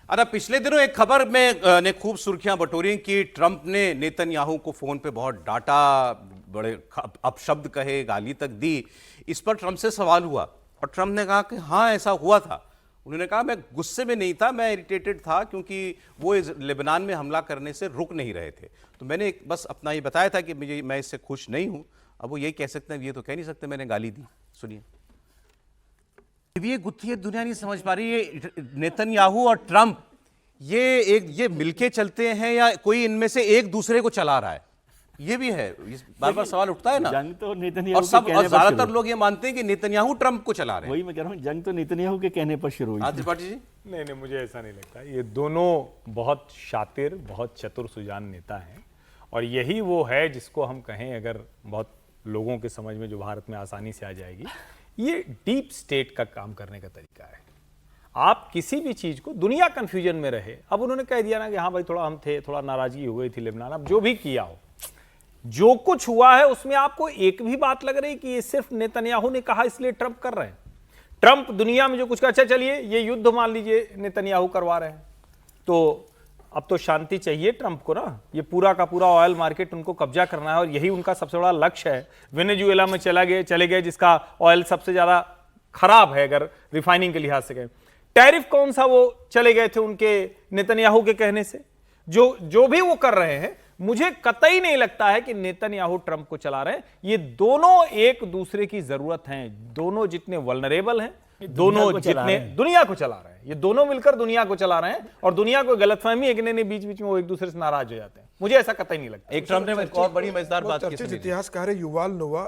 अरे पिछले दिनों एक खबर में ने खूब सुर्खियां बटोरी कि ट्रंप ने नेतन्याहू को फोन पे बहुत डांटा, बड़े अपशब्द कहे, गाली तक दी। इस पर ट्रंप से सवाल हुआ और ट्रंप ने कहा कि हाँ ऐसा हुआ था। उन्होंने कहा मैं गुस्से में नहीं था, मैं इरिटेटेड था क्योंकि वो लेबनान में हमला करने से रुक नहीं रहे थे। तो मैंने बस अपना ये बताया था कि मैं इससे खुश नहीं हूं। अब वो यही कह सकते हैं, ये तो कह नहीं सकते मैंने गाली दी। सुनिए। ये गुत्थी दुनिया नहीं समझ पा रही है, नेतन्याहू और ट्रंप ये मिलके चलते हैं या कोई इनमें से एक दूसरे को चला रहा है? ये भी है, बार बार सवाल उठता है ना। जंग तो नेतन्याहू और ज्यादातर लोग ये मानते हैं कि नेतन्याहू ट्रंप को चला रहे हैं। वही मैं कह रहा हूँ, जंग तो नेतन्याहू के कहने पर शुरू हुई। त्रिपाठी जी नहीं, मुझे ऐसा नहीं लगता। ये दोनों बहुत शातिर, बहुत चतुर सुजान नेता हैं और यही वो है जिसको हम कहें, अगर बहुत लोगों के समझ में जो भारत में आसानी से आ जाएगी, ये डीप स्टेट का काम करने का तरीका है। आप किसी भी चीज को, दुनिया कंफ्यूजन में रहे, अब उन्होंने कह दिया ना कि हाँ भाई थोड़ा हम थे, थोड़ा नाराजगी हो गई थी लेबनान, अब जो भी किया हो, जो कुछ हुआ है उसमें आपको एक भी बात लग रही कि ये सिर्फ नेतन्याहू ने कहा इसलिए ट्रंप कर रहे हैं? ट्रंप दुनिया में जो कुछ कहा, अच्छा चलिए ये युद्ध मान लीजिए नेतन्याहू करवा रहे हैं, तो अब तो शांति चाहिए ट्रंप को ना। ये पूरा का पूरा ऑयल मार्केट उनको कब्जा करना है और यही उनका सबसे बड़ा लक्ष्य है। वेनेजुएला में चले गए जिसका ऑयल सबसे ज्यादा खराब है अगर रिफाइनिंग के लिहाज से कहें। टैरिफ कौन सा वो चले गए थे उनके नेतन्याहू के कहने से। जो भी वो कर रहे हैं, मुझे कतई नहीं लगता है कि नेतन्याहू ट्रंप को चला रहे हैं। ये दोनों एक दूसरे की जरूरत हैं। दोनों जितने वल्नरेबल हैं, दोनों जितने दुनिया को चला रहे हैं, ये दोनों मिलकर दुनिया को चला रहे हैं और दुनिया को गलतफहमी है कि नहीं बीच बीच में वो एक दूसरे से नाराज हो जाते हैं। मुझे ऐसा कतई नहीं लगता। एक ट्रंप ने एक और बड़ी मजेदार बात की। चर्चित इतिहासकार है युवाल नोआ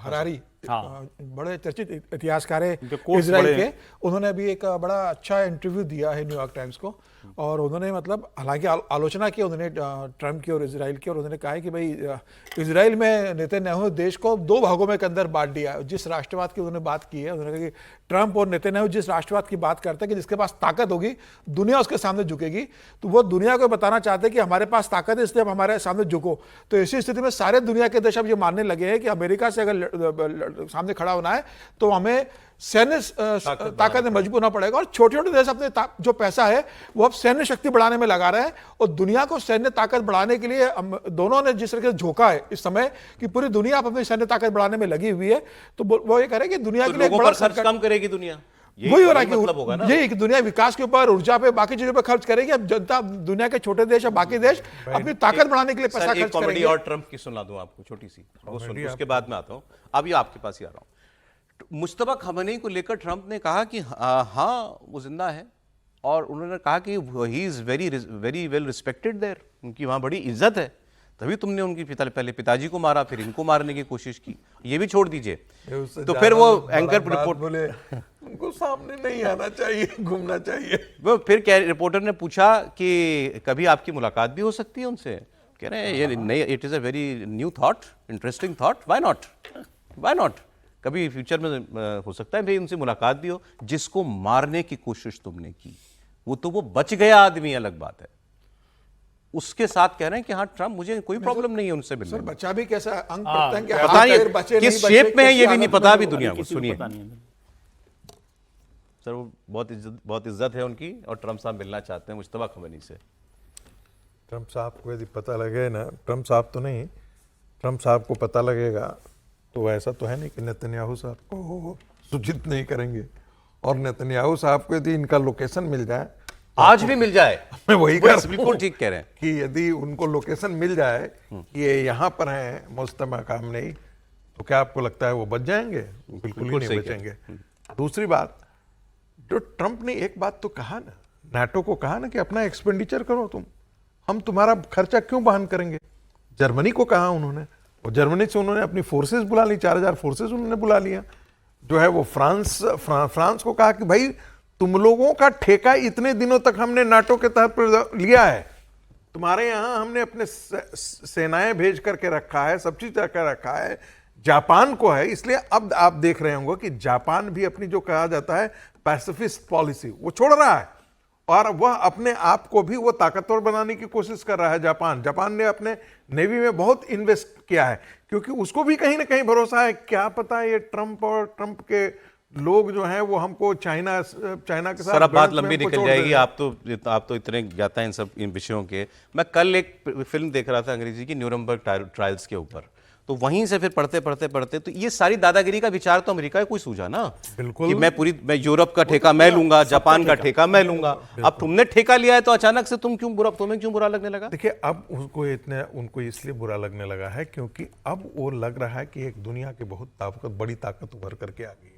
हरारी, बड़े चर्चित इतिहासकार है इजराइल के। उन्होंने अभी एक बड़ा अच्छा इंटरव्यू दिया है न्यूयॉर्क टाइम्स को और उन्होंने मतलब हालांकि आलोचना की उन्होंने ट्रंप की और इजराइल की, और उन्होंने कहा है कि भाई इजराइल में नेतन्याहू देश को दो भागों में के अंदर बांट दिया है। जिस राष्ट्रवाद की उन्होंने बात की है, उन्होंने कहा कि ट्रंप और नेतन्याहू जिस राष्ट्रवाद की बात करते हैं कि जिसके पास ताकत होगी दुनिया उसके सामने झुकेगी, तो वो दुनिया को बताना चाहते हैं कि हमारे पास ताकत है इसलिए आप हमारे सामने झुको। तो ऐसी स्थिति में सारे दुनिया के देश अब ये मानने लगे हैं कि अमेरिका से अगर सामने खड़ा होना है तो हमें सैन्य ताकत में मजबूत होना पड़ेगा। और छोटे छोटे देश अपने जो पैसा है वो अब सैन्य शक्ति बढ़ाने में लगा रहे हैं और दुनिया को सैन्य ताकत बढ़ाने के लिए दोनों ने जिस तरह से झोंका है इस समय कि पूरी दुनिया अपनी सैन्य ताकत बढ़ाने में लगी हुई है, तो वो ये करे कि दुनिया के लिए बड़ा खर्च कम करेगी दुनिया। वही हो रहा है कि यही दुनिया विकास के ऊपर, ऊर्जा पे, बाकी चीजों पे खर्च करेगी। अब जनता, दुनिया के छोटे देश और बाकी देश अपनी ताकत बढ़ाने के लिए पैसा खर्च करेंगे। और ट्रंप की सुना दूं आपको छोटी सी, वो सुन उसके बाद में आता हूं। अब ये आपके पास ही आ रहा हूं। मुश्तबा खमेनी को लेकर ट्रंप ने कहा कि हाँ वो जिंदा है और उन्होंने कहा कि he is very well respected there, उनकी वहां बड़ी इज्जत है, तभी तुमने उनकी पहले पिताजी को मारा, फिर इनको मारने की कोशिश की, ये भी छोड़ दीजिए। तो फिर वो एंकर रिपोर्ट बोले उनको सामने नहीं आना चाहिए, घूमना चाहिए। वो फिर क्या, रिपोर्टर ने पूछा कि कभी आपकी मुलाकात भी हो सकती है उनसे? कह रहे हैं ये नहीं, it is a very new thought, interesting thought, why not, कभी फ्यूचर में हो सकता है भाई उनसे मुलाकात भी हो। जिसको मारने की कोशिश तुमने की वो बच गया आदमी, अलग बात है। उसके साथ कह रहे हैं कि हाँ ट्रंप, मुझे कोई प्रॉब्लम नहीं है उनसे मिलने। सर बचा भी कैसा अंग पता नहीं किस शेप में है, ये भी नहीं पता अभी दुनिया को। सुनिए सर, वो बहुत इज्जत है उनकी और ट्रंप साहब मिलना चाहते हैं मुश्तबा खमेनी से। ट्रंप साहब को यदि पता लगे ना, ट्रंप साहब तो नहीं, ट्रंप साहब को पता लगेगा तो ऐसा तो है नहीं कि नेतन्याहू साहब को सूचित नहीं करेंगे। और नेतन्याहू साहब को यदि इनका लोकेशन मिल जाए, आज भी मिल जाए, मैं वही कह रहा हूं बिल्कुल ठीक कह रहे हैं कि यदि उनको लोकेशन मिल जाए कि ये यहाँ पर हैं मुश्तबा खमेनी, तो क्या आपको लगता है वो बच जाएंगे? बिल्कुल ही नहीं बचेंगे। दूसरी बात, जो ट्रंप ने एक बात तो कहा ना, नाटो को कहा ना कि अपना एक्सपेंडिचर करो तुम, हम तुम्हारा खर्चा क्यों वहन करेंगे। जर्मनी को कहा उन्होंने, और जर्मनी से उन्होंने अपनी फोर्सेस बुला ली, 4000 फोर्सेस उन्होंने बुला लिया। जो है वो फ्रांस को कहा कि भाई तुम लोगों का ठेका इतने दिनों तक हमने नाटो के तहत लिया है, तुम्हारे यहां हमने अपने सेनाएं भेज करके रखा है, सब चीज करके रखा है। जापान को है, इसलिए अब आप देख रहे होंगे कि जापान भी अपनी जो कहा जाता है पैसिफिस्ट पॉलिसी वो छोड़ रहा है और वह अपने आप को भी वो ताकतवर बनाने की कोशिश कर रहा है। जापान ने अपने नेवी में बहुत इन्वेस्ट किया है क्योंकि उसको भी कहीं ना कहीं भरोसा है, क्या पता ये ट्रंप और ट्रंप के लोग जो हैं वो हमको चाइना के साथ सर अब बात भिड़ंत में लंबी हमको निकल छोड़ जाएगी, देंगे। आप तो इतने ज्ञाता हैं इन सब इन विषयों के। मैं कल एक फिल्म देख रहा था अंग्रेजी की, न्यूरमबर्ग ट्रायल्स के ऊपर, तो वहीं से फिर पढ़ते तो ये सारी दादागिरी का विचार तो अमेरिका को ही सूझा ना, बिल्कुल। कि मैं यूरोप का ठेका मैं लूंगा, जापान का ठेका मैं लूंगा। अब तुमने ठेका लिया है तो अचानक से तुम्हें क्यों बुरा लगने लगा? देखिए अब उनको इसलिए बुरा लगने लगा है क्योंकि अब वो लग रहा है कि एक दुनिया की बहुत बड़ी ताकत उभर करके आ गई है।